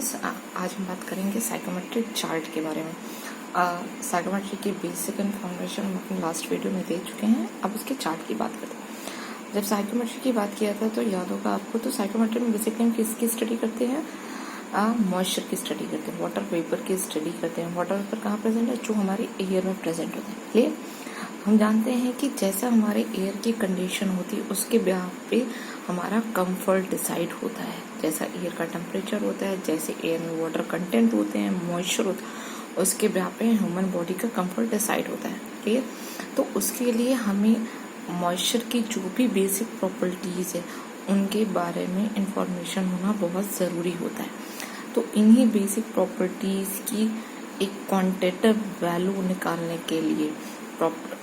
Students, आज हम बात करेंगे साइकोमेट्रिक चार्ट के बारे में। साइकोमेट्री की बेसिक इन्फॉर्मेशन हम अपने लास्ट वीडियो में दे चुके हैं। अब उसके चार्ट की बात करते हैं। जब साइकोमेट्री की बात किया था तो याद होगा आपको, तो साइकोमेट्री में बेसिकली हम किसकी स्टडी करते हैं? मॉइस्चर की स्टडी करते हैं, वाटर वेपर की स्टडी करते हैं। वाटर वेपर कहाँ प्रेजेंट है? जो हमारे एयर में प्रेजेंट होते हैं। क्लियर? हम जानते हैं कि जैसा हमारे एयर की कंडीशन होती है उसके बेस पे हमारा कंफर्ट डिसाइड होता है। जैसा एयर का टेम्परेचर होता है, जैसे एयर में वाटर कंटेंट होते हैं, मॉइस्चर होता है, उसके बेस पे ह्यूमन बॉडी का कंफर्ट डिसाइड होता है। क्लियर? तो उसके लिए हमें मॉइस्चर की जो भी बेसिक प्रॉपर्टीज है उनके बारे में इंफॉर्मेशन होना बहुत ज़रूरी होता है। तो इन्हीं बेसिक प्रॉपर्टीज की एक क्वांटिटेटिव वैल्यू निकालने के लिए,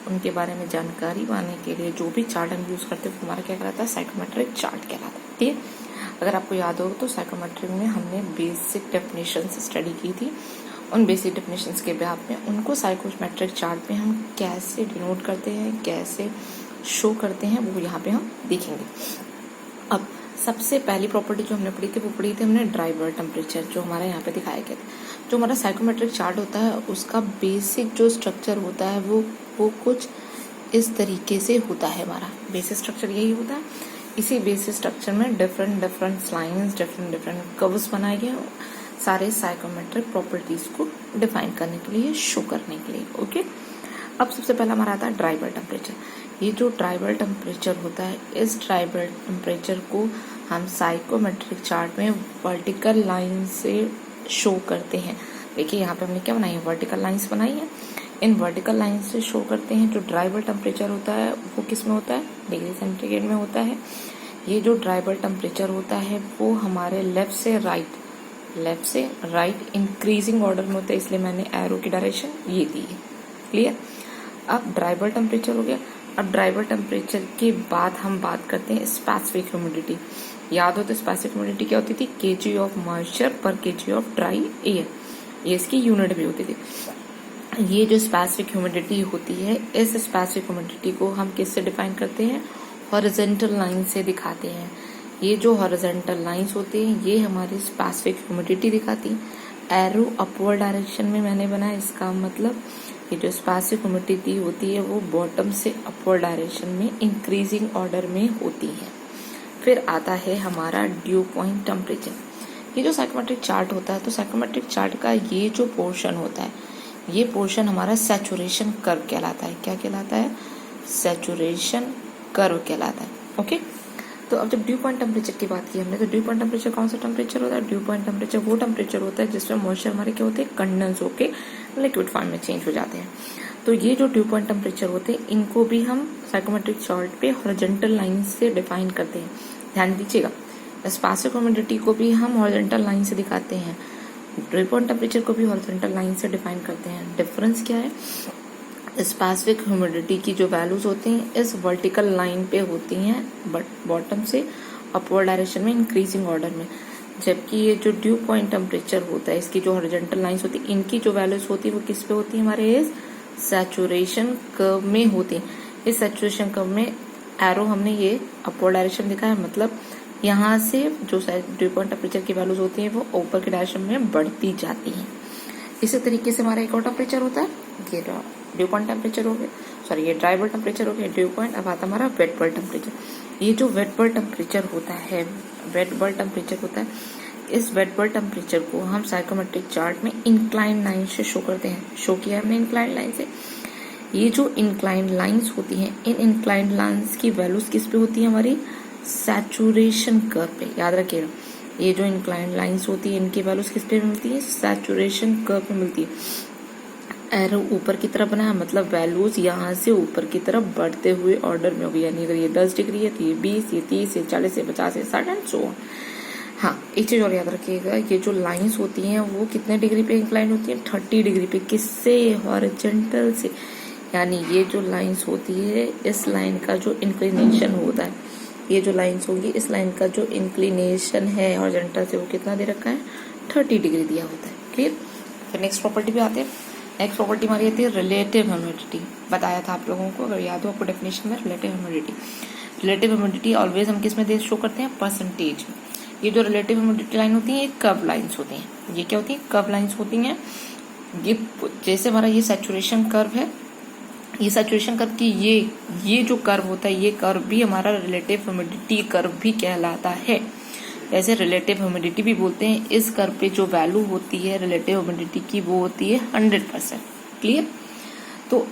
उनके बारे में जानकारी पाने के लिए जो भी चार्ट हम यूज करते हैं हमारा क्या कहलाता है? साइकोमेट्रिक चार्ट कहलाता है। ठीक है? अगर आपको याद हो तो साइकोमेट्रिक में हमने बेसिक डेफिनेशंस स्टडी की थी। उन बेसिक डेफिनेशंस के बेस में उनको साइकोमेट्रिक चार्ट में हम कैसे डिनोट करते हैं, कैसे शो करते हैं, वो यहाँ पे हम देखेंगे। अब सबसे पहली प्रॉपर्टी जो हमने पढ़ी थी वो पढ़ी थी हमने ड्राई बल्ब टेम्परेचर, जो हमारा यहाँ पे दिखाया गया था। जो हमारा साइकोमेट्रिक चार्ट होता है उसका बेसिक जो स्ट्रक्चर होता है वो कुछ इस तरीके से होता है। हमारा बेसिक स्ट्रक्चर यही होता है। इसी बेसिक स्ट्रक्चर में डिफरेंट लाइंस, डिफरेंट कर्व्स बनाए गए सारे साइकोमेट्रिक प्रॉपर्टीज को डिफाइन करने के लिए, शो करने के लिए। ओके, अब सबसे पहला हमारा आता है ड्राई बल्ब टेम्परेचर। ये जो ड्राई बल्ब टेम्परेचर होता है, इस ड्राई बल्ब टेम्परेचर को हम साइकोमेट्रिक चार्ट में वर्टिकल लाइन से शो करते हैं। देखिए यहाँ पे हमने क्या बनाई है? वर्टिकल लाइंस बनाई है। इन वर्टिकल लाइन से शो करते हैं। जो ड्राई बल्ब टेम्परेचर होता है वो किस में होता है? डिग्री सेंटीग्रेड में होता है। ये जो ड्राई बल्ब टेम्परेचर होता है वो हमारे लेफ्ट से राइट इंक्रीजिंग ऑर्डर में होता है, इसलिए मैंने एरो की डायरेक्शन ये दी है। क्लियर? अब ड्राई बल्ब टेम्परेचर हो गया। अब ड्राई बल्ब टेम्परेचर के बाद हम बात करते हैं स्पेसिफिक ह्यूमिडिटी। याद हो तो स्पेसिफिक ह्यूमिडिटी क्या होती थी? केजी ऑफ मॉइस्चर पर केजी ऑफ ड्राई एयर, ये इसकी यूनिट भी होती थी। ये जो स्पेसिफिक ह्यूमिडिटी होती है, इस स्पेसिफिक ह्यूमिडिटी को हम किससे डिफाइन करते हैं? हॉरिजॉन्टल लाइन से दिखाते हैं। ये जो हॉरिजॉन्टल लाइंस होती हैं ये हमारी स्पेसिफिक ह्यूमिडिटी दिखाती हैं। एरो अपवर्ड डायरेक्शन में मैंने बनाया, इसका मतलब ये जो स्पेसिफिक ह्यूमिडिटी होती है वो बॉटम से अपवर्ड डायरेक्शन में इंक्रीजिंग ऑर्डर में होती है। फिर आता है हमारा ड्यू पॉइंट टेम्परेचर। ये जो साइकोमेट्रिक चार्ट होता है, तो साइकोमेट्रिक चार्ट का ये जो पोर्शन होता है, ये पोर्शन हमारा सैचुरेशन कर्व कहलाता है। क्या कहलाता है? सैचुरेशन कर्व कहलाता है। ओके, तो अब जब ड्यू पॉइंट टेम्परेचर की बात की हमने, तो ड्यू पॉइंट टेम्परेचर कौन सा टेम्परेचर होता है? ड्यू पॉइंट टेम्परेचर वो टेम्परेचर होता है जिसमें मॉइस्चर हमारे क्या होते हैं? कंडेंस होके लिक्विड फॉर्म में चेंज हो जाते हैं। तो ये जो ड्यू पॉइंट टेम्परेचर होते हैं इनको भी हम साइकोमेट्रिक चार्ट पे हॉरिजॉन्टल लाइन से डिफाइन करते हैं। ध्यान दीजिएगा, स्पेसिफिक ह्यूमिडिटी को भी हम हॉरिजॉन्टल लाइन से दिखाते हैं, ड्यू पॉइंट टेम्परेचर को भी हॉरिजॉन्टल लाइन से डिफाइन करते हैं। डिफरेंस क्या है? स्पेसिफिक ह्यूमिडिटी की जो वैल्यूज होती हैं इस वर्टिकल लाइन पे होती हैं, बट बॉटम से अपवर्ड डायरेक्शन में इंक्रीजिंग ऑर्डर में। जबकि ये जो ड्यू पॉइंट टेम्परेचर होता है, इसकी जो हॉरिजॉन्टल लाइंस होती है, इनकी जो वैल्यूज होती है वो किस पे होती है? हमारे इस सैचुरेशन कर्व में होती है। इस सैचुरेशन कर्व में एरो हमने ये अपवर्ड डायरेक्शन दिखा है, मतलब यहाँ से जो ड्यू पॉइंट टेम्परेचर की वैल्यूज होती है वो ऊपर की डायरेक्शन में बढ़ती जाती हैं। इसी तरीके से हमारा एक और टेम्परेचर होता है, ये ड्यू पॉइंट टेम्परेचर हो गया, सॉरी ये ड्राई बल्ब टेम्परेचर हो गया, ड्यू पॉइंट। अब आता हमारा वेट बल्ब टेम्परेचर। ये जो वेट बल्ब टेम्परेचर होता है, इस वेट बल्ब टेम्परेचर को हम साइकोमेट्रिक चार्ट में इंक्लाइन लाइन से शो करते हैं। शो किया हमने इंक्लाइन लाइन से। ये जो इंक्लाइन लाइंस होती हैं, इन इंक्लाइन लाइंस की वैल्यूज किस पे होती है? हमारी सैचुरेशन कर्व पे। याद रखिएगा, ये जो इंक्लाइन लाइंस होती है इनकी वैल्यूज किस पे मिलती है? सैचुरेशन कर्व पे मिलती है। एरो ऊपर की तरफ बनाया, मतलब वैल्यूज यहाँ से ऊपर की तरफ बढ़ते हुए ऑर्डर में होगी। यानी अगर ये 10 डिग्री है तो ये 20, ये 30, ये 40, ये 50, ये 60 एंड सो ऑन। हाँ, एक चीज और याद रखिएगा, ये जो लाइंस होती हैं वो कितने डिग्री पे इंक्लाइन होती हैं? 30 डिग्री पे। किससे? हॉरिजॉन्टल से। यानी ये जो लाइंस होती है, इस लाइन का जो इंक्लिनेशन होता है, ये जो लाइंस होगी, इस लाइन का जो इंक्लिनेशन है हॉरिजॉन्टल से वो कितना दे रखा है? 30 डिग्री दिया होता है। क्लियर? फिर नेक्स्ट प्रॉपर्टी पे आते हैं। नेक्स्ट प्रॉपर्टी हमारी आती है रिलेटिव ह्यूमिडिटी। बताया था आप लोगों को, अगर याद हो आपको डेफिनेशन में, relative humidity. Relative humidity always हम किस में शो करते हैं? परसेंटेज में। ये जो रिलेटिव ह्यूमिडिटी लाइन होती है ये कर्व लाइंस होती हैं। ये क्या होती है? कर्व लाइंस होती हैं। ये जैसे हमारा ये सैचुरेशन कर्व है, ये सैचुरेशन कर्व की ये जो कर्व होता है, ये कर्व भी हमारा रिलेटिव ह्यूमिडिटी कर्व भी कहलाता है। ऐसे रिलेटिव ह्यूमिडिटी भी बोलते हैं। इस कर्व पे जो वैल्यू होती है रिलेटिव ह्यूमिडिटी की वो होती है 100%। क्लियर? तो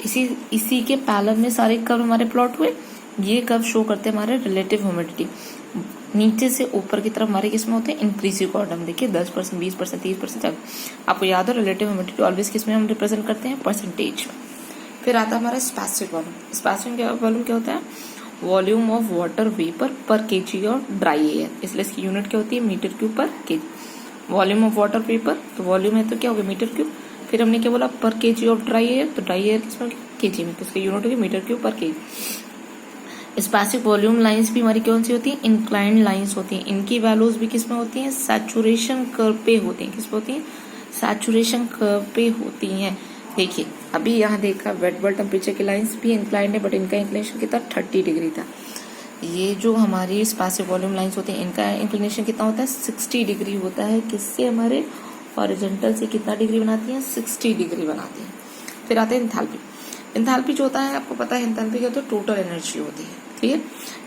इसी के पैरेलल में सारे कर्व हमारे प्लॉट हुए। ये कर्व शो करते हैं हमारे रिलेटिव ह्यूमिडिटी। नीचे से ऊपर की तरफ हमारे किसमें होते हैं? इंक्रीजिव कॉर्डम। देखिए 10%, 20%, 30%। आपको याद हो रिलेटिव ह्यूमिडिटी ऑलवेज किसमें हम रिप्रेजेंट करते हैं? परसेंटेज में। फिर आता है हमारा स्पेसिफिक वॉल्यूम। स्पेसिफिक वॉल्यूम क्या होता है? Volume of water vapour per KG of dry air. इसलिए इसकी यूनिट क्या होती है? Metre cube per KG. Volume of water vapour, तो वॉल्यूम है तो क्या होगा? Metre cube. फिर हमने क्या बोला? Per KG of dry air, तो ड्राई एयर किसमें? केजी में, तो उसकी यूनिट होगी metre cube per KG. Specific volume lines भी हमारी कौन सी होती है? इंक्लाइंड लाइंस होती हैं। इनकी वैल्यूज भी किसमें होती हैं? सैचुरेशन कर्व पे होती हैं। किस पे होती हैं? सैचुरेशन कर्व पे होती हैं। देखिए अभी यहाँ देखा वेट बल्ब टेम्परेचर की लाइंस भी इंक्लाइंड है, बट इनका इंक्लिनेशन कितना? 30 डिग्री था। ये जो हमारी स्पेसिफिक वॉल्यूम लाइंस होती हैं इनका इंक्लिनेशन कितना होता है? 60 डिग्री होता है। किससे? हमारे हॉरिजॉन्टल से कितना डिग्री बनाती हैं? 60 डिग्री बनाती हैं। फिर आते हैं एंथैल्पी। एंथैल्पी जो होता है आपको पता है एंथैल्पी क्या होता है? टोटल एनर्जी होती है। क्लियर?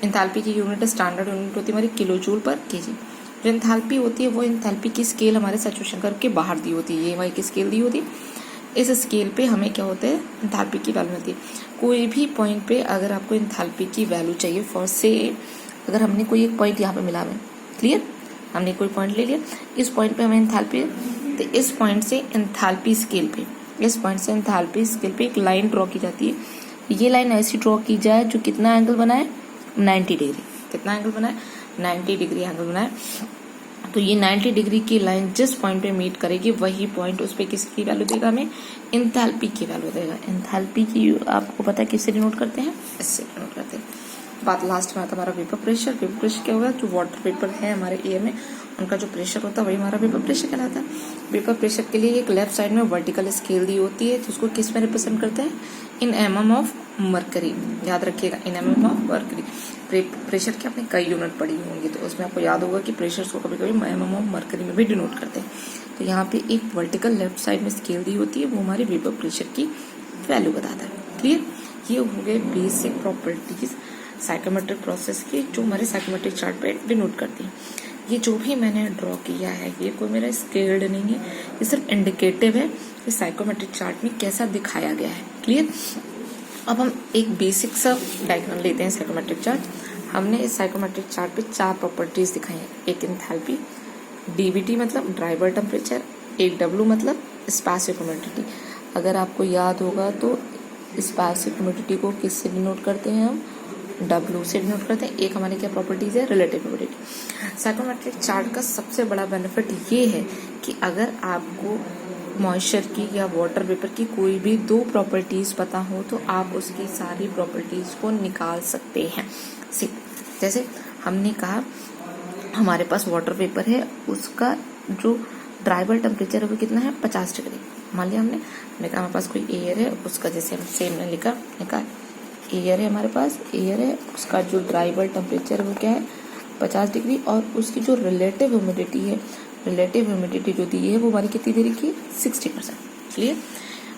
एंथैल्पी की यूनिट स्टैंडर्ड यूनिट होती है हमारी किलो जूल पर केजी। जो एंथैल्पी होती है वो एंथैल्पी की स्केल हमारे सैचुरेशन कर्व के बाहर दी होती है। ये हमारी की स्केल दी होती है। इस स्केल पे हमें क्या होता है? एंथैल्पी की वैल्यू मिलती है। कोई भी पॉइंट पे अगर आपको एंथैल्पी की वैल्यू चाहिए, फॉर से अगर हमने कोई एक पॉइंट यहाँ पे मिला है, क्लियर? हमने कोई पॉइंट ले लिया, इस पॉइंट पे हमें एंथैल्पी, तो इस पॉइंट से एंथैल्पी स्केल पे, इस पॉइंट से एंथैल्पी स्केल पे एक लाइन ड्रॉ की जाती है। ये लाइन ऐसी ड्रॉ की जाए जो कितना एंगल बनाए? 90 डिग्री। कितना एंगल बनाए? 90 डिग्री एंगल बनाए। तो ये 90 डिग्री की लाइन जिस पॉइंट पे मीट करेगी वही पॉइंट उस पे किसकी वैल्यू देगा? हमें एंथैल्पी की वैल्यू देगा। एंथैल्पी की आपको पता है किससे डिनोट करते हैं? इससे डिनोट करते हैं। बात लास्ट में आता है हमारा वेपर प्रेशर। वेपर प्रेशर क्या होगा? जो वाटर वेपर है हमारे एयर में उनका जो प्रेशर होता है वही हमारा वेपर प्रेशर कहलाता है। वेपर प्रेशर के लिए एक लेफ्ट साइड में वर्टिकल स्केल दी होती है जिसको किस में रिप्रेजेंट करते हैं? इन mm ऑफ मरकरी। याद रखिएगा, इन mm ऑफ मरकरी। प्रेशर की आपने कई यूनिट पढ़ी होंगी तो उसमें आपको याद होगा कि प्रेशर को कभी कभी mm ऑफ मरकरी में भी डिनोट करते हैं। तो यहाँ पे एक वर्टिकल लेफ्ट साइड में स्केल दी होती है, वो हमारी वेपर प्रेशर की वैल्यू बताता है। क्लियर? ये हो गए बेसिक प्रॉपर्टीज साइकोमेट्रिक प्रोसेस की जो हमारे साइकोमेट्रिक चार्ट पे डिनोट करती हैं। ये जो भी मैंने ड्रॉ किया है ये कोई मेरा स्केल्ड नहीं है, ये सिर्फ इंडिकेटिव है कि साइकोमेट्रिक चार्ट में कैसा दिखाया गया है। क्लियर? अब हम एक बेसिक सा डायग्राम लेते हैं साइकोमेट्रिक चार्ट। हमने इस साइकोमेट्रिक चार्ट पे 4 प्रॉपर्टीज दिखाई हैं। एक एंथैल्पी, डीबीटी मतलब ड्राई बल्ब टेम्परेचर, एक डब्ल्यू मतलब स्पेसिफिक ह्यूमिडिटी। अगर आपको याद होगा तो स्पेसिफिक ह्यूमिडिटी को किससे डिनोट करते हैं? हम डब्ल्यू से डिनोट करते हैं। एक हमारी क्या प्रॉपर्टीज है? Relative humidity. साइकोमेट्रिक चार्ट का सबसे बड़ा बेनिफिट ये है कि अगर आपको मॉइस्चर की या वाटर वेपर की कोई भी 2 प्रॉपर्टीज पता हो तो आप उसकी सारी प्रॉपर्टीज को निकाल सकते हैं। जैसे हमने कहा हमारे पास वाटर वेपर है, उसका जो ड्राई बल्ब टेम्परेचर है वो कितना है? 50 डिग्री। मान लिया हमने कहा हमारे पास कोई एयर है, उसका जैसे हम सेम ने लिखा एयर है, हमारे पास एयर है, उसका जो ड्राई बल्ब टेम्परेचर है वो क्या है? 50 डिग्री। और उसकी जो रिलेटिव ह्यूमिडिटी है, रिलेटिव ह्यूमिडिटी जो दी है वो हमारी कितनी दे रखी है? 60%। क्लियर?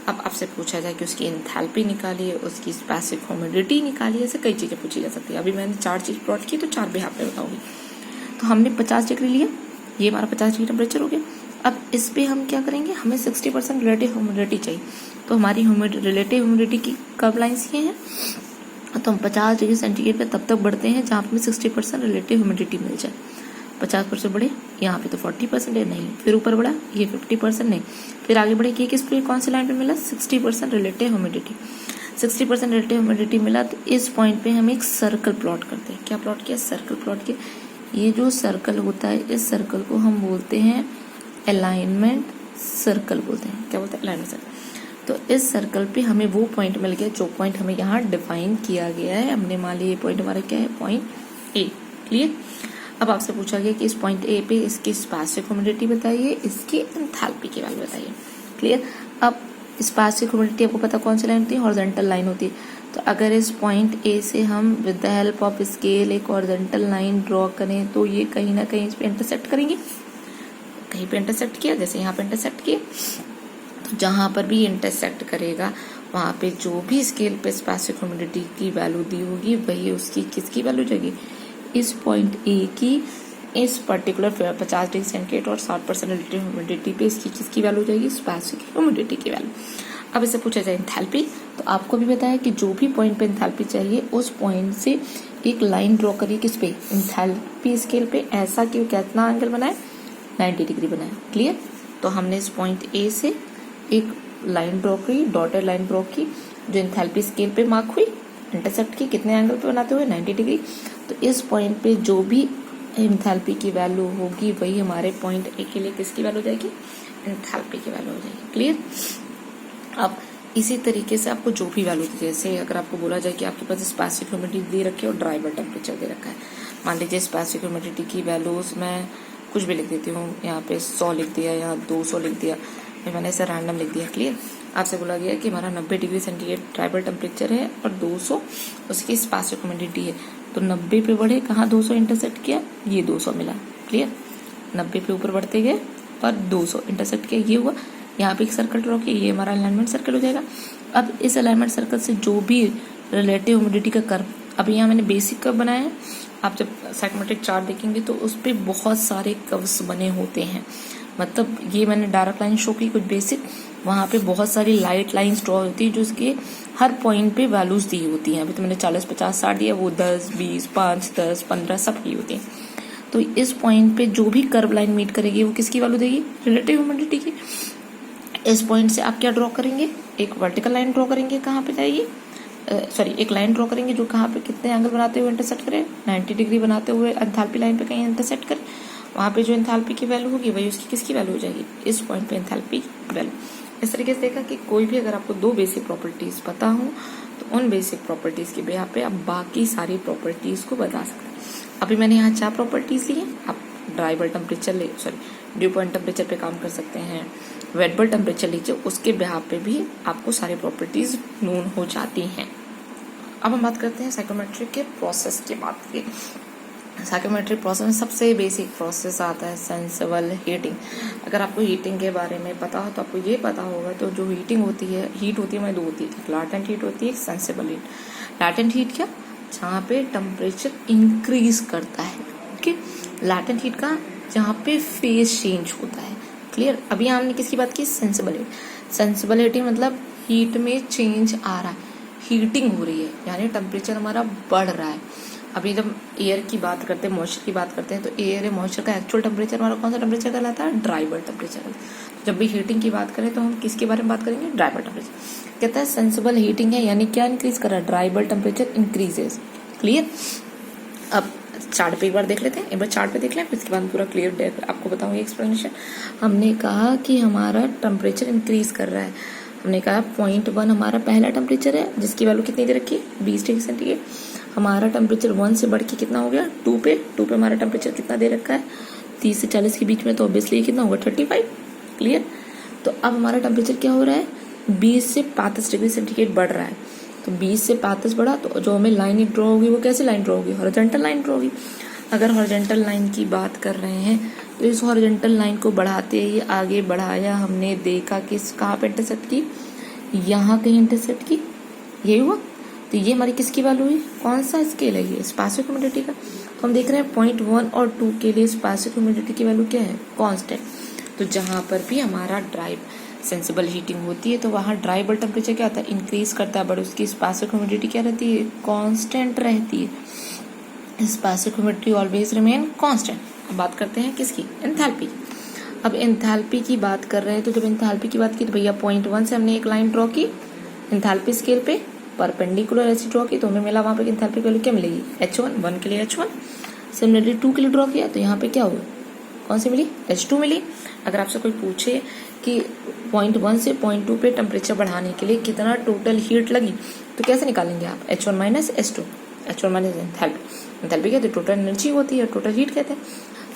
अब आपसे पूछा जाए कि उसकी एंथैल्पी निकालिए, उसकी स्पेसिफिक ह्यूमिडिटी निकालिए, ऐसे कई चीजें पूछी जा सकती है। अभी मैंने 4 चीज प्लॉट की तो 4 भी आप बताऊंगी। तो हमने 50 डिग्री लिया, ये हमारा 50 डिग्री टेम्परेचर हो गया। अब इस पे हम क्या करेंगे? हमें 60% रिलेटिव ह्यूमिडिटी चाहिए, तो हमारी रिलेटिव ह्यूमिडिटी की कर्व लाइंस ये हैं। तो हम 50 डिग्री सेंटीग्रेड पे तब तक बढ़ते हैं जहाँ पे 60% रिलेटिव ह्यूमिडिटी मिल जाए। 50% बढ़े, यहाँ पे तो 40% है, नहीं। फिर ऊपर बढ़ा, ये 50% नहीं। फिर आगे बढ़े कि किस पे, कौन सी लाइन पे मिला? 60% रिलेटिव ह्यूमिडिटी। 60% रिलेटिव ह्यूमिडिटी मिला तो इस पॉइंट पे हम एक सर्कल प्लॉट करते हैं। क्या प्लॉट किया? सर्कल प्लॉट किया। ये जो सर्कल होता है इस सर्कल को हम बोलते हैं अलाइनमेंट सर्कल बोलते हैं। क्या बोलते हैं? Alignment circle. तो इस सर्कल पे हमें वो पॉइंट मिल गया जो पॉइंट हमें यहाँ डिफाइन किया गया है। हमने मान लिया ये पॉइंट हमारा क्या है? Point A. क्लियर? अब आपसे पूछा गया कि इस पॉइंट ए पे इसकी स्पेसिफिक ह्यूमिडिटी बताइए, इसकी एंथैल्पी की वैल्यू बताइए। क्लियर? अब स्पेसिफिक ह्यूमिडिटी आपको पता कौन सी लाइन होती है? हॉरिजॉन्टल लाइन होती है। तो अगर इस पॉइंट ए से हम with the help of scale एक हॉरिजॉन्टल लाइन ड्रॉ करें तो ये कहीं ना कहीं इस पे इंटरसेक्ट करेंगे, कहीं पे इंटरसेक्ट किया, जैसे यहाँ पे इंटरसेक्ट किया, तो जहाँ पर भी इंटरसेक्ट करेगा वहाँ पे जो भी स्केल पे स्पेसिफिक ह्यूमिडिटी की वैल्यू दी होगी वही उसकी किसकी वैल्यू जाएगी, इस पॉइंट ए की इस पर्टिकुलर 50 डिग्री सेंटीग्रेड और 60% रिलेटिव ह्यूमिडिटी पे इसकी किसकी वैल्यू जाएगी, स्पेसिफिक ह्यूमिडिटी की वैल्यू। अब इसे पूछा जाए एंथैल्पी, तो आपको भी बताया कि जो भी पॉइंट पे एंथैल्पी चाहिए उस पॉइंट से एक लाइन ड्रॉ करिए किस पे, एंथैल्पी स्केल पे, ऐसा कि कितना एंगल बनाए, 90 डिग्री बनाए। क्लियर। तो हमने इस पॉइंट ए से एक लाइन ड्रॉ की, डॉटेड लाइन ड्रॉ की, जो एंथैल्पी स्केल पे मार्क हुई, इंटरसेक्ट की, कितने एंगल पे बनाते हुए, 90 डिग्री। तो इस पॉइंट पे जो भी एंथैल्पी की वैल्यू होगी वही हमारे पॉइंट ए के लिए किसकी वैल्यू हो जाएगी, एंथैल्पी की वैल्यू हो जाएगी। क्लियर। अब इसी तरीके से आपको जो भी वैल्यू, जैसे अगर आपको बोला जाए कि आपके पास स्पेसिफिक ह्यूमिडिटी दे रखी है और ड्राई बल्ब टेम्परेचर दे रखा है, मान लीजिए स्पेसिफिक ह्यूमिडिटी की वैल्यूज मैं कुछ भी लिख देती हूँ, यहाँ पे 100 लिख दिया, यहाँ 200 लिख दिया, मैंने ऐसा रैंडम लिख दिया। क्लियर। आपसे बोला गया कि हमारा 90 डिग्री सेंटीग्रेड ट्राइबल टेम्परेचर है और 200 उसकी स्पेसिफिक ह्यूमिडिटी है, तो 90 पे बढ़े, कहाँ 200 इंटरसेक्ट किया, ये 200 मिला। क्लियर। 90 पे ऊपर बढ़ते गए और 200 इंटरसेक्ट किया, ये हुआ। यहाँ पे एक सर्कल ड्रॉ किया, ये हमारा अलाइनमेंट सर्कल हो जाएगा। अब इस अलाइनमेंट सर्कल से जो भी रिलेटिव ह्यूमिडिटी का कर्व, अभी यहाँ मैंने बेसिक कर्व बनाया है, आप जब साइकोमेट्रिक चार्ट देखेंगे तो उस पर बहुत सारे कर्व्स बने होते हैं, मतलब ये मैंने डायरेक्ट लाइन शो की कुछ बेसिक, वहाँ पे बहुत सारी लाइट लाइंस ड्रॉ होती है जो उसके हर पॉइंट पे वैल्यूज दी होती हैं। अभी तो मैंने 40, 50, 60 दिया, वो 10, 20, 5, 10, 15 सब की होती हैं। तो इस पॉइंट पे जो भी कर्व लाइन मीट करेगी वो किसकी वैल्यू देगी, रिलेटिव ह्यूमिडिटी की। इस पॉइंट से आप क्या ड्रॉ करेंगे, एक वर्टिकल लाइन ड्रॉ करेंगे, कहाँ पे जाएगी, एक लाइन ड्रॉ करेंगे जो कहाँ पे कितने एंगल बनाते हुए इंटरसेक्ट करे, 90 डिग्री बनाते हुए एंथैल्पी लाइन पे कहीं इंटरसेक्ट करे, वहाँ पे जो एंथैल्पी की वैल्यू होगी वही उसकी किसकी वैल्यू हो जाएगी, इस पॉइंट पे एंथैल्पी की वैल्यू। इस तरीके से देखा कि कोई भी अगर आपको 2 बेसिक प्रॉपर्टीज पता हो तो उन बेसिक प्रॉपर्टीज के बेस पे आप बाकी सारी प्रॉपर्टीज को बता सकते हैं। अभी मैंने यहाँ 4 प्रॉपर्टीज ली हैं, आप dry bulb temperature due point temperature पे काम कर सकते हैं, वेट बल्ब टेम्परेचर लीजिए, उसके बिहाफ पे भी आपको सारी प्रॉपर्टीज नोन हो जाती हैं। अब हम बात करते हैं साइकोमेट्रिक के प्रोसेस की बात की। साइकोमेट्रिक प्रोसेस में सबसे बेसिक प्रोसेस आता है सेंसिबल हीटिंग। अगर आपको हीटिंग के बारे में पता हो तो आपको ये पता होगा, तो जो हीटिंग होती है, हीट होती है, 2 होती है, एक लैटेंट हीट होती है, एक सेंसिबल हीट। लैटेंट हीट क्या, जहाँ पे टेम्परेचर इंक्रीज करता है, ओके। लैटेंट हीट का जहाँ पे फेज चेंज होता है। क्लियर। अभी हमने किसकी बात की, सेंसिबल हीट। सेंसिबल हीटिंग मतलब हीट में चेंज आ रहा है, हीटिंग हो रही है, यानी टेम्परेचर हमारा बढ़ रहा है। अभी जब एयर की बात करते हैं, मॉइस्चर की बात करते हैं, तो एयर है मॉइस्चर का एक्चुअल टेम्परेचर हमारा कौन सा टेम्परेचर कहलाता है, ड्राई बल्ब टेम्परेचर। जब भी हीटिंग की बात करें तो हम किसके बारे में बात करेंगे, ड्राई बल्ब टेम्परेचर। कहता है सेंसिबल हीटिंग है, यानी क्या इंक्रीज कर रहा है, dry bulb temperature increases. Clear. अब चार्ट पे एक बार देख लेते हैं, एक बार चार्ट पे देख लें, फिर इसके बाद पूरा क्लियर आपको बताऊंगी एक्सप्लेनेशन। हमने कहा कि हमारा टेम्परेचर इंक्रीज कर रहा है, हमने कहा 0.1 हमारा पहला टेम्परेचर है जिसकी वैल्यू कितनी दे रखी है, 20 डिग्री सेंटीग्रेड। हमारा टेम्परेचर 1 से बढ़ के कितना हो गया, 2 पे हमारा टेम्परेचर कितना दे रखा है, 30 से 40 के बीच में, तो ऑब्वियसली कितना होगा, 35। क्लियर। तो अब हमारा टेम्परेचर क्या हो रहा है, 20 से 35 डिग्री सेंटीग्रेड बढ़ रहा है। तो 20 से 35 बढ़ा, तो जो हमें लाइन ड्रॉ होगी वो कैसे लाइन ड्रॉ होगी, हॉरिजॉन्टल लाइन ड्रॉ होगी। अगर हॉरिजॉन्टल लाइन की बात कर रहे हैं तो इस हॉरिजॉन्टल लाइन को बढ़ाते ही आगे बढ़ाया, हमने देखा कि कहाँ पे इंटरसेक्ट की, यहाँ कहीं इंटरसेक्ट की, ये हुआ। तो ये हमारी किसकी वैल्यू हुई, कौन सा स्केल है ये, स्पेसिफिक ह्यूमिडिटी का। तो हम देख रहे हैं 0.1 और 2 के लिए स्पेसिफिक ह्यूमिडिटी की वैल्यू क्या है, कांस्टेंट। तो जहाँ पर भी हमारा ड्राई सेंसिबल हीटिंग होती है तो वहाँ ड्राई बल्ब टेम्परेचर क्या होता है, इंक्रीज करता है, बट उसकी स्पेसिफिक ह्यूमिडिटी क्या रहती है, कांस्टेंट रहती है। Specific humidity always remain constant. अब बात करते हैं किसकी, एंथैल्पी। अब एंथैल्पी की बात कर रहे हैं, तो जब एंथैल्पी की बात की तो भैया 0.1 से हमने एक लाइन ड्रॉ की एंथैल्पी स्केल पे, परपेंडिकुलर ऐसी ड्रॉ की, तो हमें मिला वहाँ पे एंथैल्पी की वैल्यू क्या मिलेगी, H1, 1 के लिए H1। सिमिलरली 2 के लिए ड्रॉ किया तो यहाँ पे क्या हुआ, कौन सी मिली, H2 मिली। अगर आपसे कोई पूछे कि 0.1 से 0.2 पे टेम्परेचर बढ़ाने के लिए कितना टोटल हीट लगी, तो कैसे निकालेंगे आप, H1 minus H2, H1 minus enthalpy. Enthalpy कहते हैं टोटल एनर्जी होती है, टोटल हीट कहते हैं।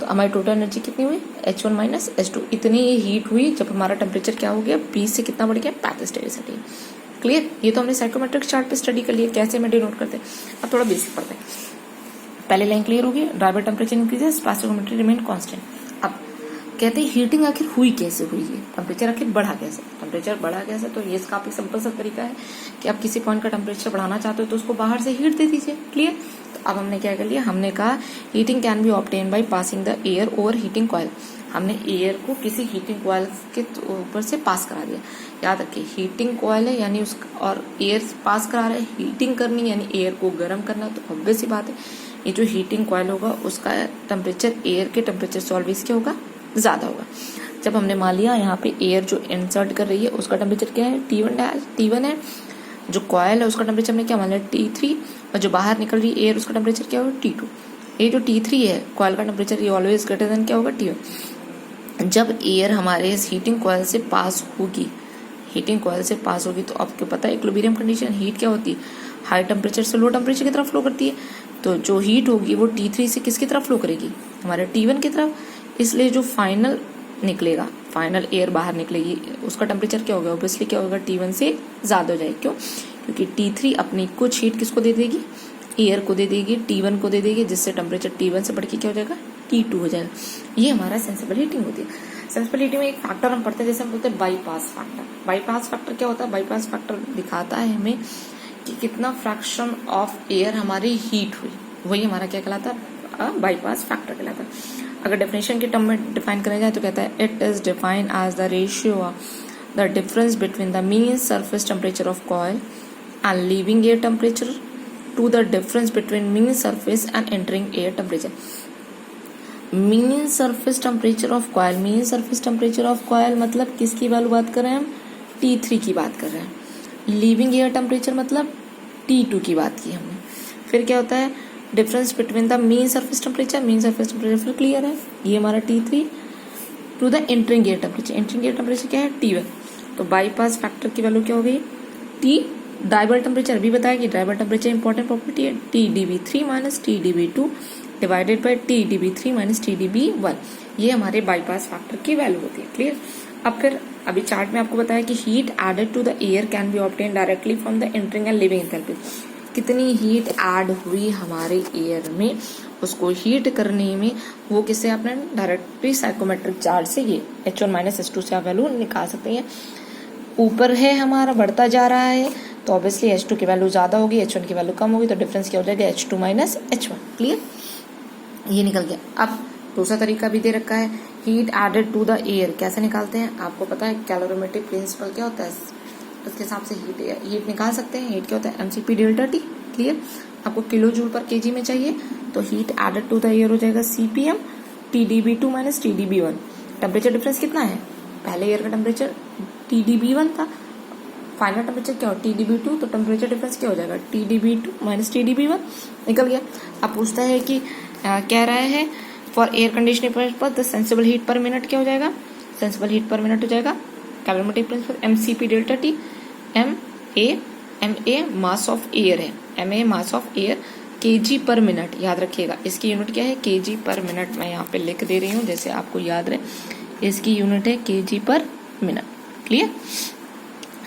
तो हमारी टोटल एनर्जी कितनी हुई, H1 माइनस H2, इतनी हीट हुई जब हमारा टेम्परेचर क्या हो गया, 20 से कितना बढ़ गया, 35 डिग्री सेंटीग्रेड। क्लियर? ये तो हमने साइकोमेट्रिक चार्ट पे स्टडी कर लिया कैसे में डिनोट करते हैं। अब थोड़ा बेसिक पढ़ते हैं। पहले लाइन क्लियर होगी, driver temperature increases, stoichiometry remain constant. अब कहते हैं हीटिंग आखिर हुई कैसे हुई है, टेम्परेचर आखिर बढ़ा कैसे, टेम्परेचर बढ़ा कैसे। तो ये काफी सिंपल सा तरीका है कि आप किसी पॉइंट का टेम्परेचर बढ़ाना चाहते हो तो उसको बाहर से हीट दे दीजिए। क्लियर? तो अब हमने क्या कर लिया, हमने कहा heating can be obtain by passing the air over heating coil. हमने एयर को किसी हीटिंग कॉइल के ऊपर से पास करा दिया। याद रखिए हीटिंग कॉइल है यानी उस और एयर पास करा रहे, हीटिंग करनी यानी एयर को गर्म करना। तो ऑब्वियस सी बात है ये जो हीटिंग कॉइल होगा उसका टेम्परेचर एयर के टेम्परेचर से ऑलवेज क्या होगा, ज्यादा होगा। जब हमने मान लिया यहाँ पे एयर जो इंसर्ट कर रही है उसका टेम्परेचर क्या है, T1 है। जो कॉइल है उसका टेम्परेचर हमने क्या मान लिया, T3। और जो बाहर निकल रही है एयर उसका टेम्परेचर क्या होगा, T2। ये जो T3 है कॉइल का टेम्परेचर ये ऑलवेज ग्रेटर देन क्या होगा, T1। जब एयर हमारे इस हीटिंग कॉइल से पास होगी, हीटिंग कॉइल से पास होगी तो आपको पता है इक्विलिब्रियम कंडीशन, हीट क्या होती है, हाई टेम्परेचर से लो टेम्परेचर की तरफ फ्लो करती है। तो जो हीट होगी वो T3 से किसकी तरफ फ्लो करेगी, हमारे T1 की तरफ। इसलिए जो फाइनल निकलेगा, फाइनल एयर बाहर निकलेगी उसका टेम्परेचर क्या होगा, ऑब्वियसली क्या होगा, T1 से ज्यादा हो जाएगी। क्यों? क्योंकि T3 अपनी कुछ हीट किसको दे देगी, एयर को दे देगी, T1 को दे देगी, जिससे टेम्परेचर T1 से बढ़ के क्या हो जाएगा, T2 हो जाएगा। ये हमारा सेंसिबल हीटिंग होती है। सेंसिबल हीटिंग में एक फैक्टर हम पढ़ते हैं जैसे हम बोलते हैं बाईपास फैक्टर। बाईपास फैक्टर क्या होता है, बाईपास फैक्टर दिखाता है हमें कि कितना फ्रैक्शन ऑफ एयर हमारी हीट हुई, वही हमारा क्या कहलाता है, बाईपास फैक्टर कहलाता है। अगर डेफिनेशन के टर्म में डिफाइन करा जाए तो कहता है it is defined as the ratio of the difference between the mean surface temperature of coil and leaving air temperature to the difference between mean surface and entering air temperature. Mean surface temperature of coil, mean surface temperature of coil मतलब किसकी value बात कर रहे हैं हम, T3 की बात कर रहे हैं। लीविंग एयर टेम्परेचर मतलब T2 की बात की हमने। फिर क्या होता है, difference between the mean surface temperature, mean surface temperature फिर क्लियर है, ये हमारा T3 to the entering air temperature, entering air temperature क्या है, T1। तो बाईपास फैक्टर की वैल्यू क्या हो गई, T डाइबल टेम्परेचर अभी बताया कि डाइबल टेम्परेचर इंपॉर्टेंट प्रॉपर्टी है, TdB3 minus TdB2 divided by TdB3 minus TdB1। ये हमारे बाईपास फैक्टर की वैल्यू होती है। क्लियर? अब फिर अभी चार्ट में आपको बताया कि heat added to the air can be obtain directly from the entering and leaving enthalpy. कितनी हीट ऐड हुई हमारे एयर में, उसको हीट करने में वो किससे आपने डायरेक्टली साइकोमेट्रिक चार्ट से ये H1 माइनस H2 से आप वैल्यू निकाल सकते हैं। ऊपर है हमारा बढ़ता जा रहा है तो ऑब्वियसली H2 की वैल्यू ज्यादा होगी, H1 की वैल्यू कम होगी, तो डिफरेंस क्या हो जाएगा, H2 माइनस H1। क्लियर? ये निकल गया। अब दूसरा तरीका भी दे रखा है, heat added to the air कैसे निकालते हैं, आपको पता है कैलोरीमेट्रिक प्रिंसिपल क्या होता है, उसके हिसाब से हीट निकाल सकते हैं। हीट क्या होता है, mCp डेल्टा T। क्लियर? आपको किलो जूल पर केजी में चाहिए तो heat added to the air हो जाएगा CPM TdB2 minus TdB1। Temperature difference कितना है, पहले एयर का टेम्परेचर TdB1 था, फाइनल टेम्परेचर क्या हो TdB2, तो टेम्परेचर डिफरेंस क्या हो जाएगा TdB2 माइनस TdB1। निकल गया। अब पूछता है कि कह रहा है for air conditioning per the sensible heat per minute क्या हो जाएगा, सेंसिबल हीट पर मिनट हो जाएगा calorimetric principle mCp delta T। ma mass of air है, ma mass of air, kg per minute याद रखिएगा, इसकी यूनिट क्या है, kg पर मिनट। मैं यहाँ पे लिख दे रही हूँ जैसे आपको याद रहे, इसकी यूनिट है kg per minute. Clear?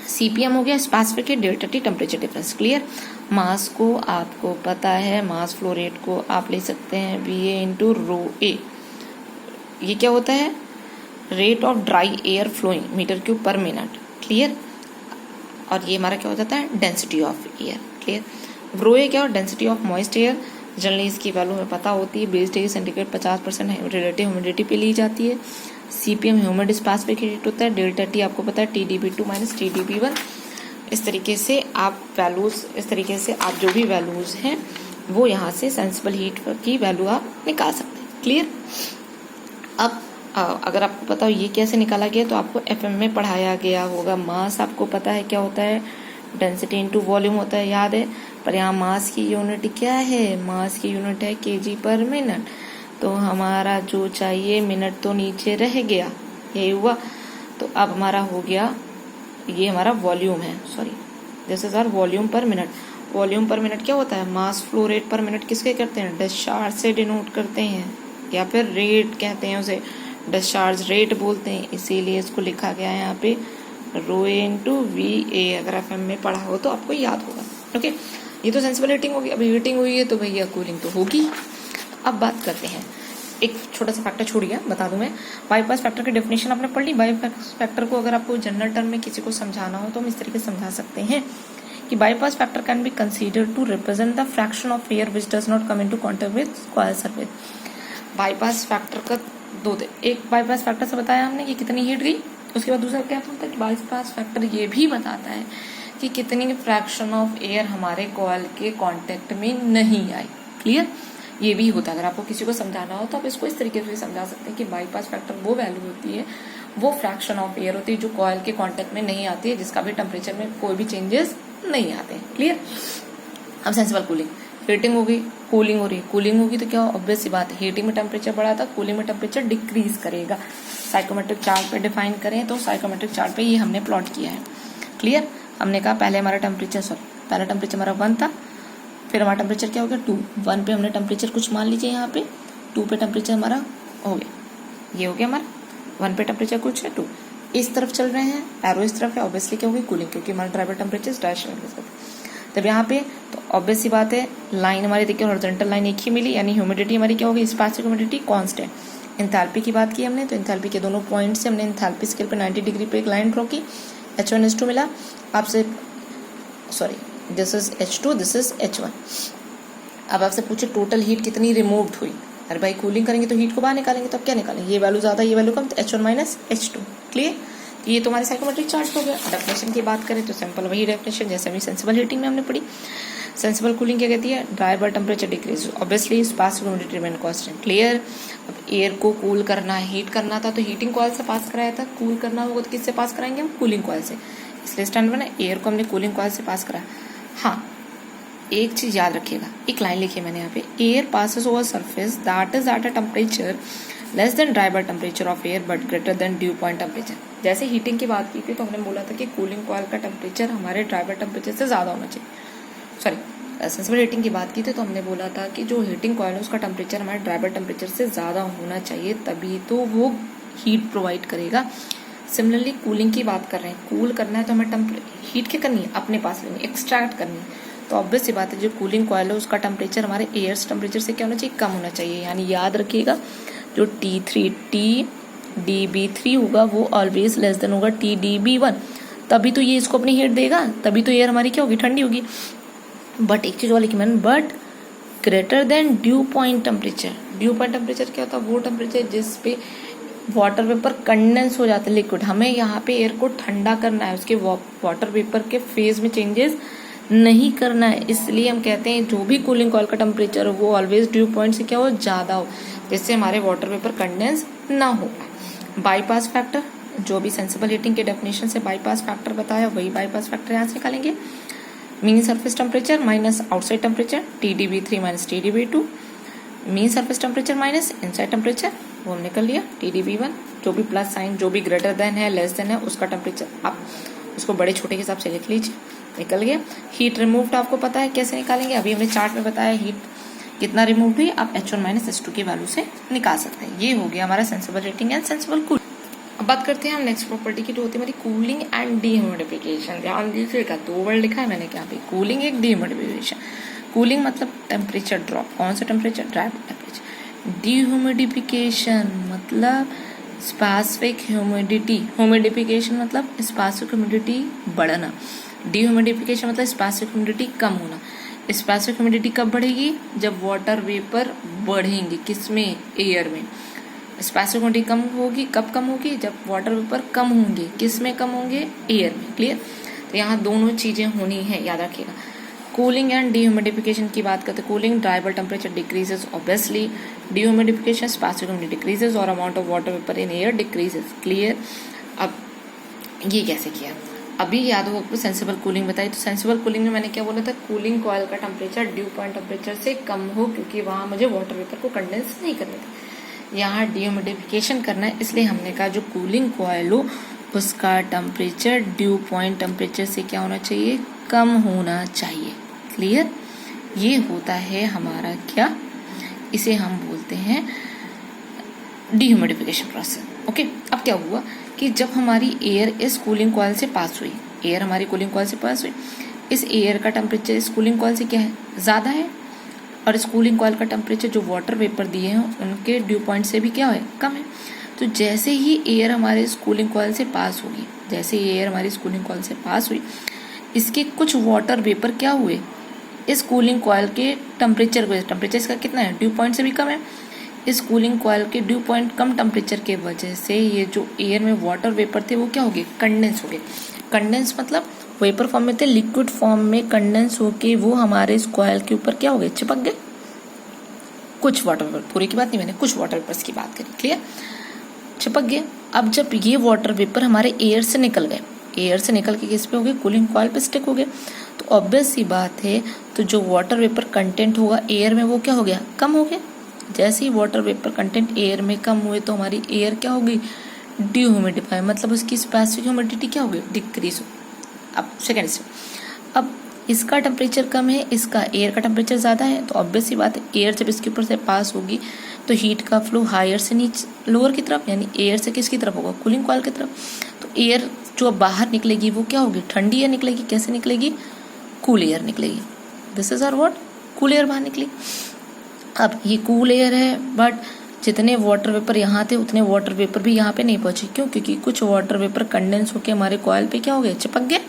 CPM हो गया specific heat, delta T temperature difference. Clear? Mass को आपको पता है, मास फ्लो रेट को आप ले सकते हैं VA इंटू रो ए। ये क्या होता है, rate of dry air flowing metre cube per minute. Clear? और ये हमारा क्या हो जाता है, density of air. Clear? Rho A क्या हो, density of moist air. Generally इसकी वैल्यू हमें पता होती है, 20 डिग्री सेंटीग्रेड 50% रिलेटिव ह्यूमिडिटी पे ली जाती है। CPM ह्यूमिड स्पेसिफिक हीट होता है, डेल्टा T आपको पता है TdB2 माइनस TdB1। इस तरीके से आप वैल्यूज, इस तरीके से आप जो भी वैल्यूज हैं वो यहाँ से सेंसिबल हीट की वैल्यू आप निकाल सकते हैं। क्लियर? अब अगर आपको पता हो ये कैसे निकाला गया तो आपको FM में पढ़ाया गया होगा। मास आपको पता है क्या होता है, डेंसिटी इंटू वॉल्यूम होता है, याद है। पर यहाँ मास की यूनिट क्या है, मास की यूनिट है kg पर मिनट। तो हमारा जो चाहिए मिनट तो नीचे रह गया, यही हुआ। तो अब हमारा हो गया, ये हमारा वॉल्यूम है, sorry this is our volume per minute. Volume per minute क्या होता है, mass flow rate per minute किसके करते हैं, डिस्चार्ज से डिनोट करते हैं, या फिर रेट कहते हैं उसे, डिस्चार्ज रेट बोलते हैं, इसीलिए इसको लिखा गया है यहाँ पे रो ए इंटू वी ए। अगर FM में पढ़ा हो तो आपको याद होगा। ओके, ये तो सेंसिबल हीटिंग होगी। अभी हीटिंग हुई है तो भैया कूलिंग तो होगी। अब बात करते हैं, एक छोटा सा फैक्टर छूट गया, बता दूं मैं। बाईपास फैक्टर की डेफिनेशन आपने पढ़ ली। बाईपास फैक्टर को अगर आपको जनरल टर्म में किसी को समझाना हो तो हम इस तरीके से समझा सकते हैं कि bypass factor can be considered to represent the fraction of air which does not come into contact with coil surface. Bypass factor का एक बाईपास फैक्टर से बताया हमने कि कितनी हीट गई। उसके बाद दूसरा क्या बोलता है कि बाईपास फैक्टर ये भी बताता है कि कितनी फ्रैक्शन ऑफ एयर हमारे कॉइल के कांटेक्ट में नहीं आई। क्लियर, ये भी होता है। अगर आपको किसी को समझाना हो तो आप इसको इस तरीके से समझा सकते हैं कि बाईपास फैक्टर वो वैल्यू होती है, वो फ्रैक्शन ऑफ एयर होती है जो कॉइल के कांटेक्ट में नहीं आती है, जिसका भी टेम्परेचर में कोई भी चेंजेस नहीं आते हैं। क्लियर। अब सेंसिबल कूलिंग, हीटिंग होगी, कूलिंग हो रही है। कूलिंग होगी तो क्या ऑब्वियस सी बात है, हीटिंग में टेम्परेचर बढ़ा था, कूलिंग में टेम्परेचर डिक्रीज करेगा। साइकोमेट्रिक चार्ट पे डिफाइन करें तो साइकोमेट्रिक चार्ट पे ये हमने प्लॉट किया है। क्लियर। हमने कहा पहले हमारा टेम्परेचर हमारा 1 था, फिर हमारा टेम्परेचर क्या हो गया 2। 1 पे हमने टेम्परेचर कुछ मान लीजिए यहाँ पे, 2 पे टेम्परेचर हमारा हो गया, ये हो गया हमारा 1 पे टेम्परेचर कुछ है 2। इस तरफ चल रहे हैं, एरो इस तरफ है, ऑब्वियसली क्या होगी कूलिंग, क्योंकि हमारा ड्राइवर टेम्परेचर डायरेक्शन के साथ। तब यहाँ पे तो ऑब्वियस सी बात है, लाइन हमारी देखिए हॉरिजॉन्टल लाइन एक ही मिली, यानी ह्यूमिडिटी हमारी क्या होगी, स्पेसिफिक ह्यूमिडिटी कांस्टेंट। एंथैल्पी की बात की हमने, तो एंथैल्पी के दोनों पॉइंट से हमने एंथैल्पी स्केल पे 90 डिग्री पे एक लाइन ड्रॉ की, H1 H2 मिला आपसे, sorry this is H2 this is H1। अब आपसे पूछे टोटल हीट कितनी रिमूव्ड हुई। अरे भाई कूलिंग करेंगे तो हीट को बाहर निकालेंगे, तो अब क्या निकालेंगे, ये वैल्यू ज्यादा ये वैल्यू कम, तो H1 माइनस H2। क्लियर। तो ये तुम्हारे साइकोमेट्रिक चार्ट हो गया। डेफिनेशन की बात करें तो सिंपल वही डेफिनेशन जैसे अभी सेंसिबल हीटिंग में हमने पढ़ी। सेंसिबल कूलिंग क्या कहती है, dry bulb temperature decrease, obviously specific humidity remain constant. Clear. अब एयर को कूल करना है, हीट करना था तो हीटिंग कॉइल से पास कराया था, कूल करना होगा तो किससे पास कराएंगे हम, कूलिंग कॉइल से। इसलिए स्टैंड बना, एयर को हमने कूलिंग कॉइल से पास कराया। हाँ, एक चीज याद रखिएगा, एक लाइन लिखी मैंने यहाँ पे, air passes over surface that is at a temperature less than dry bulb temperature of air but greater than due point temperature. जैसे हीटिंग की बात की थी तो हमने बोला था कि कूलिंग कॉइल का टेम्परेचर हमारे ड्राई बल्ब टेम्परेचर से ज्यादा होना चाहिए। सॉरी, सेंसिबल हीटिंग की बात की थी तो हमने बोला था कि जो हीटिंग कॉइल है उसका टेम्परेचर हमारे ड्राई बल्ब टेम्परेचर से ज्यादा होना चाहिए, तभी तो वो हीट प्रोवाइड करेगा। सिमिलरली कूलिंग की बात कर रहे हैं, कूल करना है तो हमें हीट क्या करनी है, अपने पास लेनी, एक्सट्रैक्ट करनी है। तो ऑब्वियस सी बात है जो कूलिंग कॉइल है उसका टेम्परेचर हमारे एयर टेम्परेचर से क्या होना चाहिए, कम होना चाहिए। यानी याद रखिएगा जो TDB3 होगा वो ऑलवेज लेस देन होगा TDB1, तभी तो ये इसको अपनी हीट देगा, तभी तो एयर हमारी क्या होगी, ठंडी होगी। बट एक चीज और लिखी मैंने, but greater than due point temperature. Due point temperature क्या होता है, वो टेम्परेचर जिसपे वाटर वेपर कंडेंस हो जाते हैं लिक्विड। हमें यहाँ पे एयर को ठंडा करना है, उसके वाटर वेपर के फेज में चेंजेस नहीं करना है। इसलिए हम कहते हैं जो भी कूलिंग कॉइल का टेम्परेचर हो वो ऑलवेज ड्यू पॉइंट से क्या हो, ज्यादा हो, जिससे हमारे वाटर वेपर कंडेंस ना हो। बाईपास फैक्टर, जो भी सेंसिबल हीटिंग के डेफिनेशन से बाईपास फैक्टर बताया वही बाईपास फैक्टर यहाँ से निकालेंगे। Mean surface temperature minus outside temperature, TDB3 minus TDB2, mean surface temperature minus inside temperature, वो हम निकल लिया TDB1। जो भी प्लस साइन, जो भी ग्रेटर देन है लेस देन है उसका टेम्परेचर आप उसको बड़े छोटे के हिसाब से लिख लीजिए, निकल गया। हीट रिमूव्ड आपको पता है कैसे निकालेंगे, अभी हमने चार्ट में बताया हीट कितना रिमूव हुई, आप H1 माइनस H2 की वैल्यू से निकाल सकते हैं। ये हो गया हमारा sensible heating and sensible cooling. अब बात करते हैं हम नेक्स्ट प्रॉपर्टी की, जो होती है हमारी कूलिंग एंड डीह्यूमिडिफिकेशन। ध्यान दीजिएगा, 2 वर्ड लिखा है मैंने क्या पे, कूलिंग एक, डीह्यूमिडिफिकेशन। कूलिंग मतलब टेम्परेचर ड्रॉप, कौन सा टेम्परेचर, ड्राई टेम्परेचर। डीह्यूमिडिफिकेशन मतलब स्पेसिफिक ह्यूमिडिटी, ह्यूमिडिफिकेशन मतलब स्पेसिफिक ह्यूमिडिटी बढ़ना, डीह्यूमिडिफिकेशन मतलब स्पेसिफिक ह्यूमिडिटी कम होना। स्पेसिफिक ह्यूमिडिटी कब बढ़ेगी, जब वाटर वेपर बढ़ेंगे, किसमें, एयर में। स्पेसिफिक ह्यूमिडिटी कम होगी, कब कम होगी, जब वाटर वेपर कम होंगे, किसमें कम होंगे, एयर में। क्लियर। तो यहाँ दोनों चीजें होनी है, याद रखिएगा। कूलिंग एंड डीह्यूमिडिफिकेशन की बात करते हैं, cooling dry bulb temperature decreases obviously, dehumidification specific humidity decreases और amount of water vapour in air decreases. Clear. अब ये कैसे किया, अभी याद हो आपको सेंसिबल कूलिंग बताई, तो सेंसिबल कूलिंग में मैंने क्या बोला था, कूलिंग कॉइल का टेम्परेचर ड्यू पॉइंट टेम्परेचर से कम हो, क्योंकि वहां मुझे वाटर वेपर को कंडेंस नहीं करने थे, यहाँ डीह्यूमिडिफिकेशन करना है। इसलिए हमने कहा जो कूलिंग कॉइल हो उसका टेम्परेचर ड्यू पॉइंट टेम्परेचर से क्या होना चाहिए, कम होना चाहिए। क्लियर। ये होता है हमारा क्या, इसे हम बोलते हैं डीह्यूमिडिफिकेशन प्रोसेस। ओके। अब क्या हुआ कि जब हमारी एयर इस कूलिंग कॉइल से पास हुई, एयर हमारी कूलिंग कॉइल से पास हुई, इस एयर का टेम्परेचर इस कूलिंग कॉइल से क्या है, ज़्यादा है, और इस कूलिंग कॉइल का टेम्परेचर जो वाटर वेपर दिए हैं उनके ड्यू पॉइंट से भी क्या है, कम है। तो जैसे ही एयर हमारे इस कूलिंग कॉइल से पास होगी, जैसे ही एयर हमारी इस कूलिंग कॉइल से पास हुई, इसके कुछ वाटर वेपर क्या हुए, इस कूलिंग कॉइल के टेम्परेचर इसका कितना है, ड्यू पॉइंट से भी कम है। इस कूलिंग कॉइल के ड्यू पॉइंट कम टेम्परेचर के वजह से ये जो एयर में वाटर वेपर थे वो क्या हो गए, कंडेंस हो गए। कंडेंस मतलब वेपर फॉर्म में थे, लिक्विड फॉर्म में कंडेंस होके वो हमारे इस कॉइल के ऊपर क्या हो गए, चिपक गए। कुछ वाटर वेपर, पूरे की बात नहीं, मैंने कुछ वाटर वेपर्स की बात करी, क्लियर, चिपक गए। अब जब ये वाटर वेपर हमारे एयर से निकल गए, एयर से निकल के किस पे हो गए, कूलिंग कॉइल पे स्टिक हो गए, तो ऑब्वियस सी बात है, तो जो वाटर वेपर कंटेंट होगा एयर में वो क्या हो गया, कम हो गया। जैसे ही वाटर वेपर कंटेंट एयर में कम हुए तो हमारी एयर क्या हो गई, डिह्यूमिडिफाई, मतलब उसकी स्पेसिफिक ह्यूमिडिटी क्या हो गई, डिक्रीज हो। अब सेकेंड स्टेप, अब इसका टेम्परेचर कम है, इसका एयर का टेम्परेचर ज़्यादा है, तो ऑब्वियस सी बात है एयर जब इसके ऊपर से पास होगी तो हीट का फ्लो हायर से नीचे लोअर की तरफ, यानी एयर से किसकी तरफ होगा, कूलिंग कॉइल की तरफ। तो एयर जो अब बाहर निकलेगी वो क्या होगी, ठंडी एयर निकलेगी। कैसे निकलेगी, कूल एयर निकलेगी। This is our what, cool air बाहर निकली। अब ये कूल एयर है, बट जितने वाटर वेपर यहाँ थे उतने वाटर वेपर भी यहाँ पे नहीं पहुंचे। क्यों, क्योंकि कुछ वाटर वेपर कंडेंस होकर हमारे कॉइल पे क्या हो गए, चिपक गए,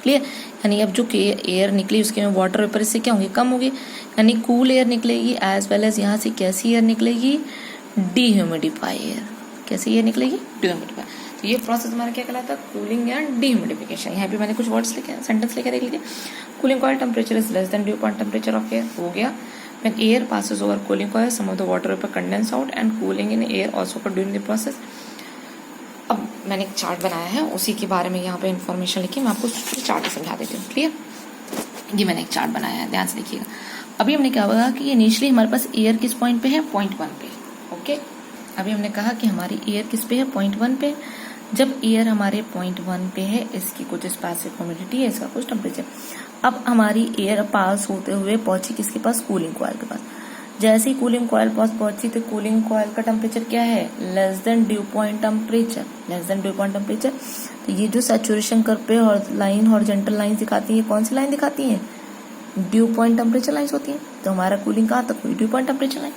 क्लियर। यानी अब जो एयर निकली उसके में वाटर वेपर इससे क्या होंगे, कम होंगे, यानी कूल एयर निकलेगी, एज वेल एज यहाँ से कैसी एयर निकलेगी, डीह्यूमिडिफाई एयर। कैसी एयर निकलेगी, डीह्यूमिडिफाई। तो ये प्रोसेस हमारा क्या कहलाता है, कूलिंग एंड डीह्यूमिडिफिकेशन। यहाँ पे मैंने कुछ वर्ड्स लिखे हैं, सेंटेंस लिखे, देख लीजिए। Cooling coil temperature is less than due point temperature of air, हो गया। When air passes over cooling coil, some of the water vapor condense out and cooling in air also occur during the process. अब मैंने एक chart बनाया है, उसी के बारे में यहाँ पे इन्फॉर्मेशन लिखी, मैं आपको चार्ट समझा देती हूँ, क्लियर। ये मैंने एक चार्ट बनाया है, ध्यान से देखिएगा। अभी हमने क्या होगा कि इनिशियली हमारे पास एयर किस पॉइंट पे है, पॉइंट 1 पे, ओके। अभी हमने कहा कि हमारी एयर किस पे है, पॉइंट 1 पे। जब एयर हमारे पॉइंट 1 पे है, इसकी कुछ स्पेसिफिक ह्यूमिडिटी है, इसका कुछ टेम्परेचर। अब हमारी एयर पास होते हुए पहुंची किसके पास, कूलिंग कॉइल के पास। जैसे ही कूलिंग कॉइल पास पहुंची तो कूलिंग कॉइल का टेम्परेचर क्या है, less than due point temperature, less than due point temperature. तो ये जो सैचुरेशन कर्व पे लाइन, हॉरिजॉन्टल लाइन दिखाती है, कौन सी लाइन दिखाती है, ड्यू पॉइंट टेम्परेचर लाइन होती है। तो हमारा कूलिंग कहाँ तक हुई, ड्यू पॉइंट टेम्परेचर लाइन।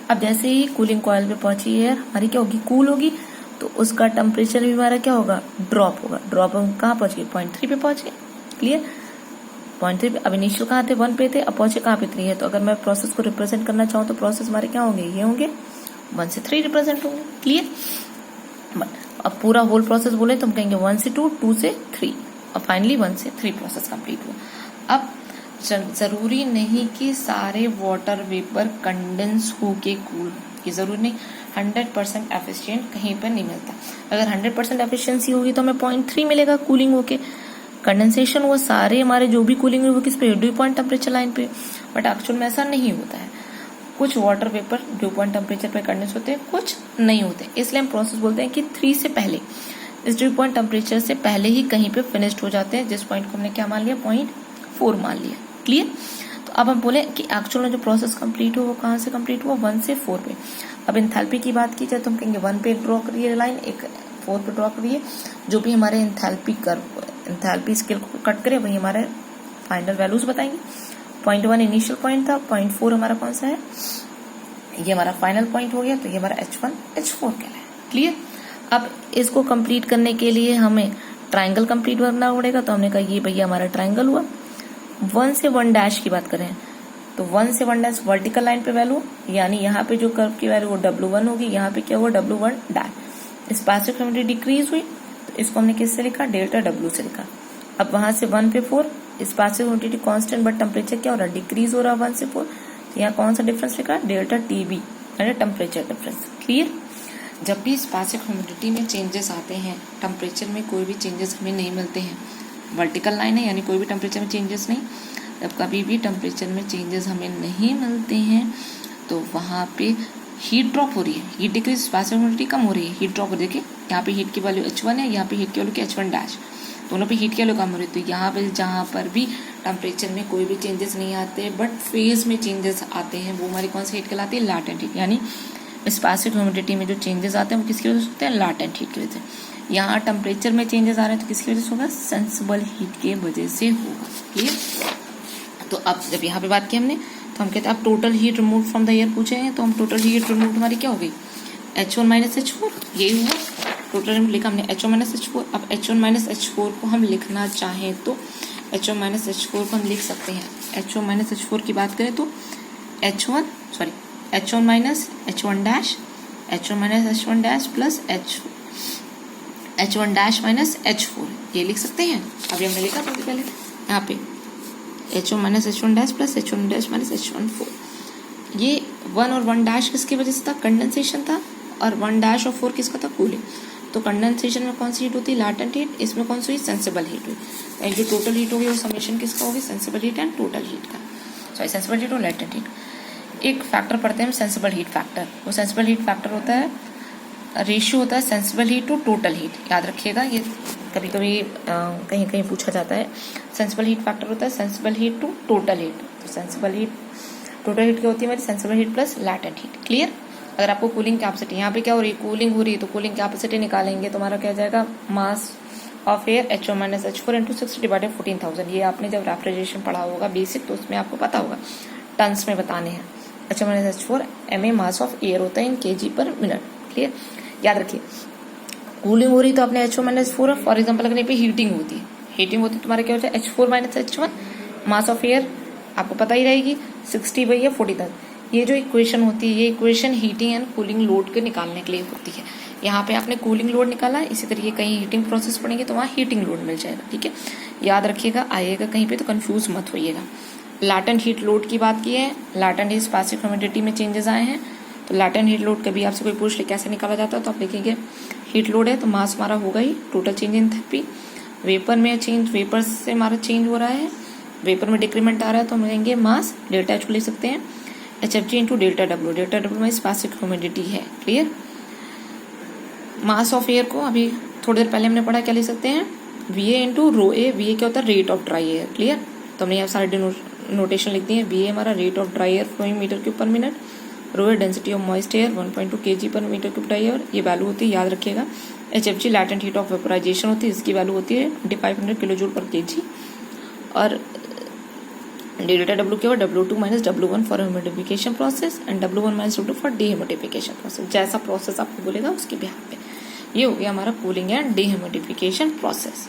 अब जैसे ही कूलिंग कॉइल पे पहुंची एयर हमारी क्या होगी, कूल होगी, तो उसका टेम्परेचर भी हमारा क्या होगा, ड्रॉप होगा। ड्रॉप हम कहाँ पहुंच गए, पॉइंट 3 पे पहुंच गए, क्लियर। पॉइंट 3 पे, अब इनिशियल कहाँ थे, 1 पे थे, अब पहुंचे कहाँ पे 3 है। तो अगर मैं प्रोसेस को रिप्रेजेंट करना चाहूँ तो प्रोसेस हमारे क्या होंगे, ये होंगे 1 से 3 रिप्रेजेंट होंगे, क्लियर। अब पूरा होल प्रोसेस बोले तो हम कहेंगे 1 से 2, 2 से 3, और फाइनली 1 से 3 प्रोसेस कंप्लीट हुआ। अब जरूरी नहीं कि सारे वाटर वेपर कंडेंस होके कूल, ये जरूरी नहीं। 100% एफिशिएंट कहीं पर नहीं मिलता। अगर 100% एफिशिएंसी होगी तो हमें 0.3 मिलेगा कूलिंग होके। कंडेंसेशन हुआ, सारे हमारे जो भी कूलिंग हुई वो किस पे, ड्यू पॉइंट टेम्परेचर लाइन पे। बट एक्चुअल में ऐसा नहीं होता है। कुछ water vapour due point temperature पे कंडेंस होते हैं, कुछ नहीं होते। इसलिए हम प्रोसेस बोलते हैं कि 3 से पहले, इस ड्यू पॉइंट टेम्परेचर से पहले ही कहीं पे फिनिश्ड हो जाते हैं, जिस पॉइंट को हमने क्या मान लिया, 0.4 मान लिया, क्लियर। तो अब हम बोले कि एक्चुअल में जो प्रोसेस कंप्लीट हुआ वो कहाँ से कंप्लीट हुआ, 1 से 4 पे। अब एंथैल्पी की बात की जाए तो हम कहेंगे 1 पे ड्रॉ करिए लाइन, एक 4 पे ड्रॉ करिए। जो भी हमारे एंथैल्पी कर्व, एंथैल्पी स्केल को कट करे वही हमारे फाइनल वैल्यूज बताएंगे। 0.1 इनिशियल पॉइंट था, 0.4 हमारा कौन सा है, ये हमारा फाइनल पॉइंट हो गया। तो ये हमारा H1 H4 कहलाए, क्लियर। अब इसको कंप्लीट करने के लिए हमें ट्राइंगल कंप्लीट करना पड़ेगा। तो हमने कहा ये भैया हमारा ट्राइंगल हुआ। 1 से 1 डैश की बात करें तो 1 से 1 डैश वर्टिकल लाइन पे वैल्यू, यानी यहाँ पे जो कर्व की वैल्यू वो W1 होगी, यहाँ पे क्या हुआ, W1 dash. Specific humidity decrease हुई तो इसको हमने किससे लिखा, डेल्टा W से लिखा। अब वहां से 1 पे 4, specific humidity constant but temperature क्या हो रहा है, डिक्रीज हो रहा है 1 से 4। तो यहाँ कौन सा डिफरेंस लिखा, डेल्टा TB, यानी टेम्परेचर डिफरेंस, क्लियर। जब भी स्पेसिफिक ह्यूमिडिटी में चेंजेस आते हैं, टेम्परेचर में कोई भी चेंजेस हमें नहीं मिलते हैं, वर्टिकल लाइन है यानी कोई भी टेम्परेचर में चेंजेस नहीं। जब कभी भी टेम्परेचर में चेंजेस हमें नहीं मिलते हैं तो वहाँ पे हीट ड्रॉप हो रही है, हीट डिक्रीज, स्पेसिफिक ह्यूमिडिटी कम हो रही है, हीट ड्रॉप हो रही है। देखिए यहाँ पे हीट की वैल्यू H1 है, यहाँ पे हीट की वैल्यू H1 डैश, दोनों पे हीट की वैल्यू कम हो रही है। तो यहाँ पे जहाँ पर भी टेम्परेचर में कोई भी चेंजेस नहीं आते बट फेज में चेंजेस आते हैं, वो हमारी कौन सी हीट कहलाती है, लैटेंट हीट। यानी स्पेसिफिक ह्यूमिडिटी में जो चेंजेस आते हैं वो किसकी वजह से होते हैं, लैटेंट हीट की वजह से। यहाँ टेम्परेचर में चेंजेस आ रहे हैं तो किसकी वजह से होगा, सेंसिबल हीट के वजह से होगा। क्लियर। तो अब जब यहाँ पे बात की हमने तो हम कहते हैं अब total heat remove from the air पूछे हैं, तो हम टोटल हीट रिमूव हमारी क्या हो गई, H1 माइनस H4, यही हुआ टोटल लिखा हमने H1 माइनस H4। अब H1 माइनस H4 को हम लिखना चाहें तो H1 माइनस H4 को हम लिख सकते हैं। H1 माइनस H4 की बात करें तो H1 minus H1 dash, H1 minus H1 dash plus H1 dash minus H4, ये लिख सकते हैं। अभी हमने लिखा था पहले यहाँ पे H1 minus H1 dash plus H1 dash minus H1 ये 1 और 1 डैश किसकी वजह से था, कंडेंसेशन था, और 1 डैश और 4 किसका था, कूलिंग। तो कंडेंसेशन में कौन सी हीट होती है, लैटेंट हीट, इसमें कौन सी हुई, सेंसिबल हीट हुई। जो टोटल हीट होगी वो समेशन किसका होगी, sensible heat and total heat का, सॉरी सेंसिबल हीट और लैटेंट हीट। एक फैक्टर पढ़ते हैं हम सेंसिबल हीट फैक्टर। वो सेंसिबल हीट फैक्टर होता है, रेशियो होता है sensible heat to total heat, याद रखिएगा, ये कभी कभी कहीं कहीं पूछा जाता है। सेंसिबल हीट फैक्टर होता है sensible heat to total heat. तो सेंसिबल हीट टोटल हीट क्या होती है हमारी, sensible heat plus latent heat. Clear. अगर आपको कूलिंग कैपेसिटी यहाँ पे क्या हो रही है, कूलिंग हो रही है, तो कूलिंग कैपेसिटी निकालेंगे तो हमारा क्या जाएगा, मास of air H1 minus H4 into 60 divided 14,000। ये आपने जब रेफ्रिजरेशन पढ़ा होगा बेसिक तो उसमें आपको पता होगा, टन्स में बताने हैं। H1 minus H4 MA mass of air होता है इन kg पर मिनट। क्लियर, याद रखिए। कूलिंग हो रही तो अपने H1 minus H4, for example अगर यहाँ पे हीटिंग होती है, तुम्हारा क्या होता है H4 minus H1 mass of air आपको पता ही रहेगी 60 बाई 40,000। ये जो इक्वेशन होती है, ये equation heating and cooling load के निकालने के लिए होती है। यहाँ पे आपने कूलिंग लोड निकाला, इसी तरीके कहीं हीटिंग प्रोसेस पढ़ेंगे तो वहाँ हीटिंग लोड मिल जाएगा। ठीक है, याद रखिएगा, आइएगा कहीं पे तो कंफ्यूज मत होइएगा। लैटेंट हीट लोड की बात की है, लैटेंट हीट स्पेसिफिक ह्यूमिडिटी में चेंजेस आए हैं। तो लैटेंट हीट लोड कभी आपसे कोई पूछ ले कैसे निकाला जाता है, तो आप लिखेंगे हीट लोड है तो मास हमारा होगा ही total change in enthalpy. Vapour में चेंज, वेपर से हमारा चेंज हो रहा है, वेपर में डिक्रीमेंट आ रहा है तो हम लेंगे मास, डेल्टा एच को लिख सकते हैं HFG into delta W. Delta W में स्पेसिफिक ह्यूमिडिटी है। क्लियर। मास ऑफ एयर को अभी थोड़ी देर पहले हमने पढ़ा, क्या लिख सकते हैं, VA into rho A. VA क्या होता है, rate of dry air. Clear. तो हमने यहाँ सारे नोटेशन लिख दिए। VA हमारा rate of dry air flowing metre cube per minute, rho A density of moist air 1.2 kg per metre cube dry air, ये वैल्यू होती है, याद रखिएगा। HFG latent heat of vaporisation होती है, इसकी वैल्यू होती है 2500 किलो पर kg। और डेल्टा डब्ल्यू क्या होगा, W2 minus W1 for humidification process and W1 minus W2 for dehumidification process. जैसा प्रोसेस आपको बोलेगा उसके बिहाफ पे। ये हो गया हमारा कूलिंग एंड डीह्यूमिडिफिकेशन प्रोसेस।